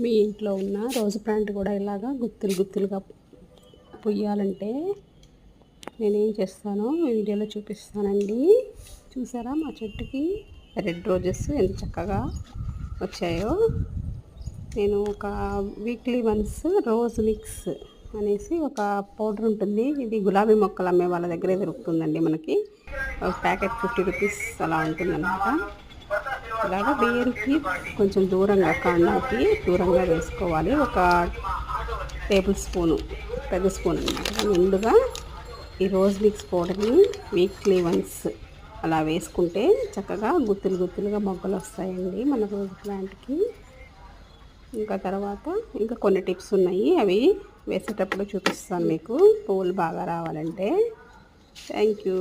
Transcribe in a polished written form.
మీ ఇంట్లో ఉన్న రోజు ప్లాంట్ కూడా ఇలాగా గుత్తులు గుత్తులుగా పొయ్యాలంటే నేనేం చేస్తానో వీడియోలో చూపిస్తానండి. చూసారా మా చెట్టుకి రెడ్ రోజెస్ ఎంత చక్కగా వచ్చాయో. నేను ఒక వీక్లీ వన్స్ రోజ్ మిక్స్ అనేసి ఒక పౌడర్ ఉంటుంది. ఇది గులాబీ మొక్కలు అమ్మే వాళ్ళ దగ్గరే దొరుకుతుందండి. మనకి ఒక ప్యాకెట్ 50 రూపీస్ అలా ఉంటుందన్నమాట. ఇలాగ వేరుకి కొంచెం దూరంగా, కాండానికి దూరంగా వేసుకోవాలి. ఒక టేబుల్ స్పూను, పెద్ద స్పూన్ అనమాట నిండుగా ఈ రోజ్ మిక్స్ పౌడర్ని వీక్లీ వన్స్ అలా వేసుకుంటే చక్కగా గుత్తులు గుత్తులుగా మొగ్గలు వస్తాయండి మన రోజ్ ప్లాంట్కి. ఇంకా తర్వాత ఇంకా కొన్ని టిప్స్ ఉన్నాయి, అవి వేసేటప్పుడు చూపిస్తాను మీకు, పువ్వులు బాగా రావాలంటే. Thank you.